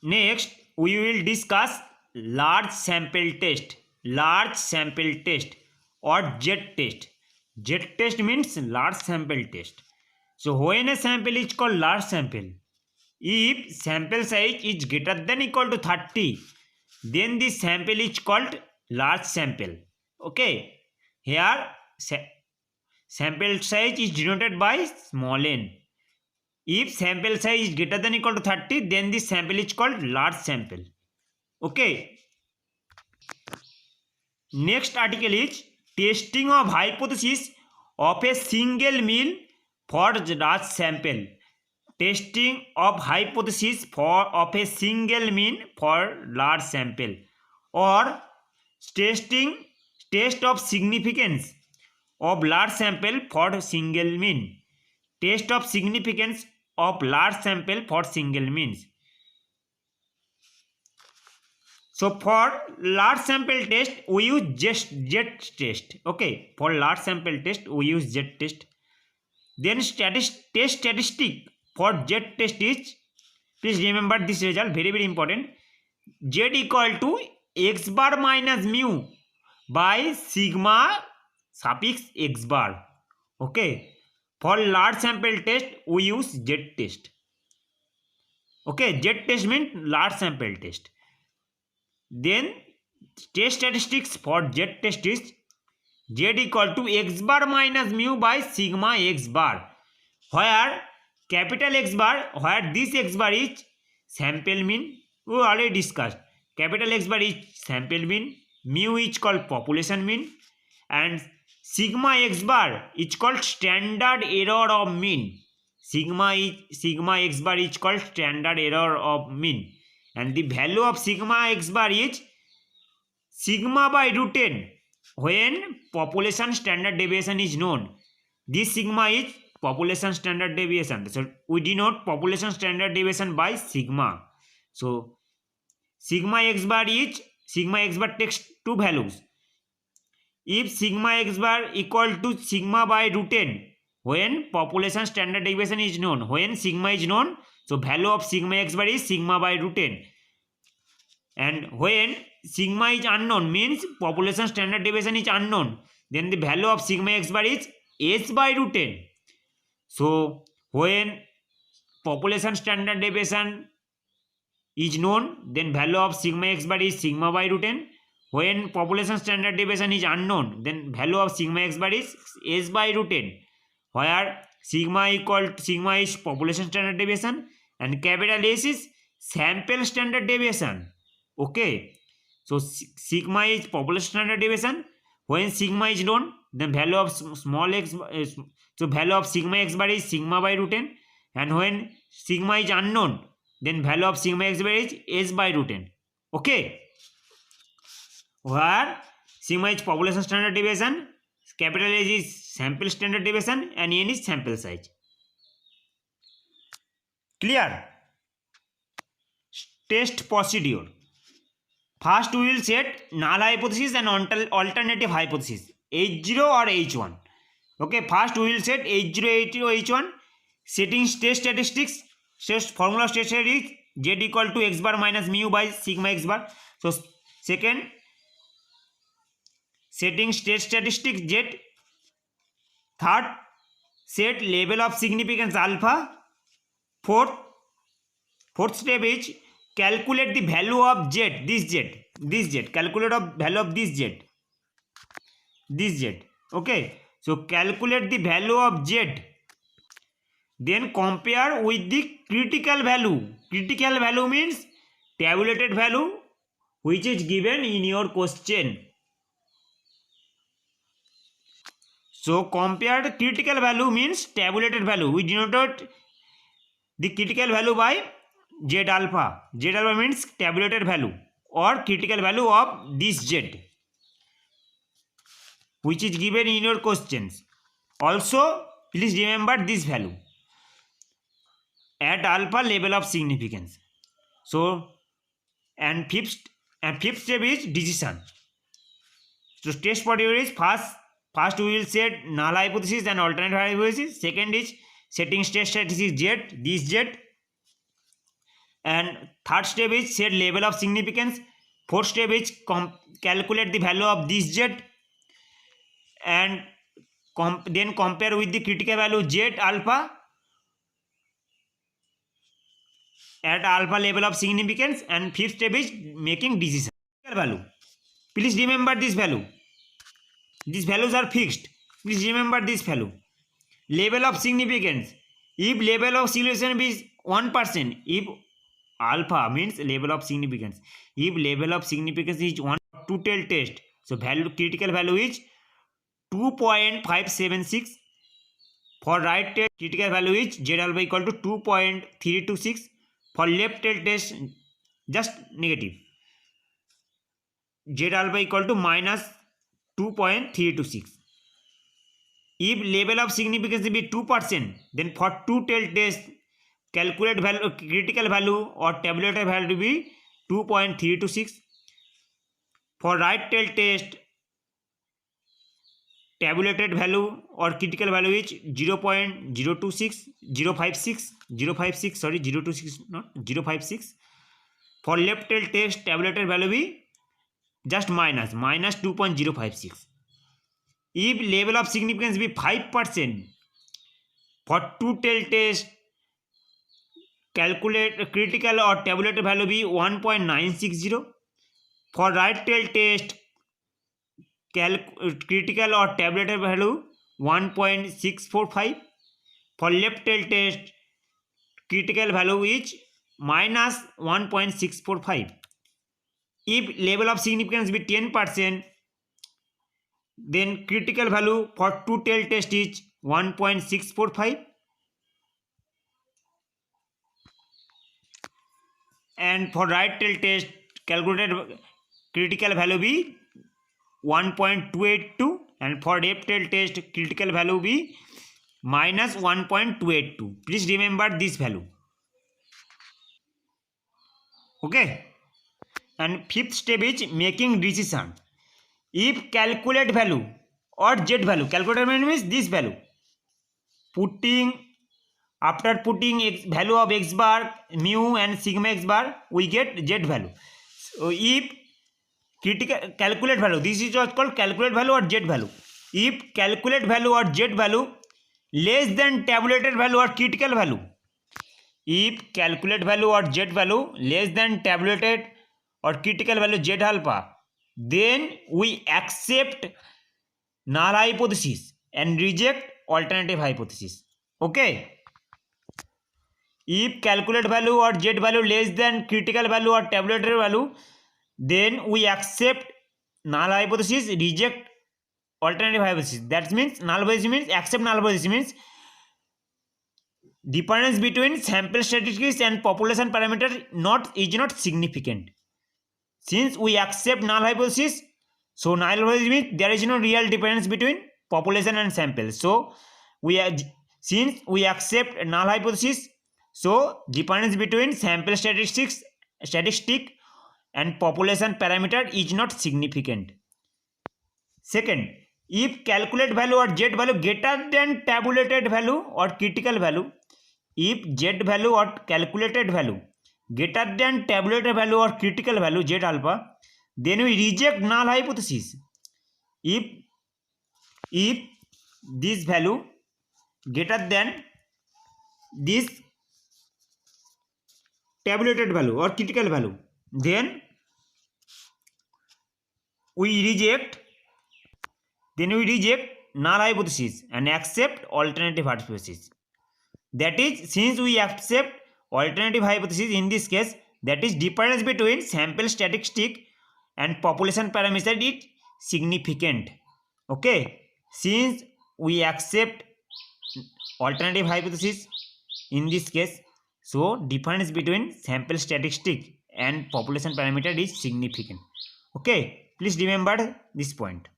Next, we will discuss large sample test or Z test. Z test means large sample test. So when a sample is called large sample, if sample size is greater than equal to 30, then the sample is called large sample. Okay, here sample size is denoted by small n. If sample size is greater than equal to 30, then this sample is called large sample. Okay. Next article is testing of hypothesis of a single mean for large sample. Testing of hypothesis of a single mean for large sample, or test of significance of large sample for single mean. Test of significance of large sample for single means. So for large sample test we use just Z test. Okay, for large sample test we use Z test. Then test statistic for Z test is, please remember this result, very important. Z equal to x bar minus mu by sigma suffix x bar. Okay, for large sample test we use Z test. Okay, Z test means large sample test. Then test statistics for Z test is Z equal to x bar minus mu by sigma x bar, where capital X bar, where this x bar is sample mean, we already discussed. Capital X bar is sample mean, mu is called population mean, and sigma x bar is called standard error of mean. Sigma x bar is called standard error of mean, and the value of sigma x bar is sigma by root n when population standard deviation is known. This sigma is population standard deviation, so we denote population standard deviation by sigma. So sigma x bar takes two values. If sigma x bar equal to sigma by root n when population standard deviation is known, when sigma is known, so value of sigma x bar is sigma by root n, and when sigma is unknown means population standard deviation is unknown, then the value of sigma x bar is h by root n. So when population standard deviation is known, then value of sigma x bar is sigma by root n. When population standard deviation is unknown, then value of sigma x bar is h by root n, where sigma is population standard deviation and capital S is sample standard deviation. Okay, so sigma is population standard deviation. When sigma is known, then value of small x, so value of sigma x bar is sigma by root n, and when sigma is unknown, then value of sigma x bar is h by root n. Okay, where sigma is population standard deviation, capital H is sample standard deviation, and n is sample size. Clear? Test procedure. First we will set null hypothesis and alternative hypothesis H0 or H1. Okay, first we will set H0, H0, H1. Setting test statistics, formula stated is Z equal to x bar minus mu by sigma x bar. So second, setting test statistics Z. Third, set level of significance alpha. Fourth step is calculate the value of Z, this Z, calculate of value of this Z. Okay, so calculate the value of Z, then compare with the critical value. Critical value means tabulated value which is given in your question. So compared critical value means tabulated value. We denoted the critical value by Z alpha. Z alpha means tabulated value or critical value of this Z which is given in your questions. Also please remember this value at alpha level of significance. So and fifth step is decision. So test procedure is first we will set null hypothesis and alternate hypothesis. Second is setting test statistics Z, this Z. And third step is set level of significance. Fourth step is calculate the value of this z, and then compare with the critical value z alpha at alpha level of significance. And fifth step is making decision. Value, please remember this value, these values are fixed, please remember this value. Level of significance, if level of significance is 1%, if alpha means level of significance, if level of significance is 1 to tell test, so value critical value is 2.576. for right tail critical value is z alpha equal to 2.326. for left tail test just negative, z alpha equal to minus 2.326. if level of significance be 2%, then for two tail test calculate value critical value or tabulated value be 2.326. for right tail test tabulated value or critical value is 0.026 056 sorry 026 not 056. for left tail test tabulated value be just minus 2.056. if level of significance be 5%, for two tail test calculate critical or tabulated value be 1.960. for right tail test critical or tabulated value 1.645. for left tail test critical value is minus 1.645. if level of significance be 10%, then critical value for two tail test is 1.645. and for right tail test calculated critical value be 1.282, and for left tail test critical value be minus 1.282. please remember this value. Okay, and fifth step is making decision. if calculate value or z value, calculate value means this value, after putting value of x bar, mu and sigma x bar, we get z value. So if critical calculate value, this is what's called calculate value or z value. if calculate value or z value less than tabulated value or critical value, if calculate value or z value less than tabulated or critical value z alpha, then we accept null hypothesis and reject alternative hypothesis. Okay, if calculate value or z value less than critical value or tabulated value, then we accept null hypothesis, reject alternative hypothesis. That means null hypothesis means accept null hypothesis means difference between sample statistics and population parameter is not significant. Since we accept null hypothesis, so null hypothesis means there is no real difference between population and sample. So since we accept null hypothesis, so difference between sample statistic and population parameter is not significant. Second, if calculate value or z value greater than tabulated value or critical value, if z value or calculated value greater than tabulated value or critical value z alpha, then we reject null hypothesis. If this value greater than this tabulated value or critical value, then we reject null hypothesis and accept alternative hypothesis. That is, since we accept alternative hypothesis in this case, that is difference between sample statistic and population parameter is significant. Okay, since we accept alternative hypothesis in this case, so difference between sample statistic and population parameter is significant. Okay, please remember this point.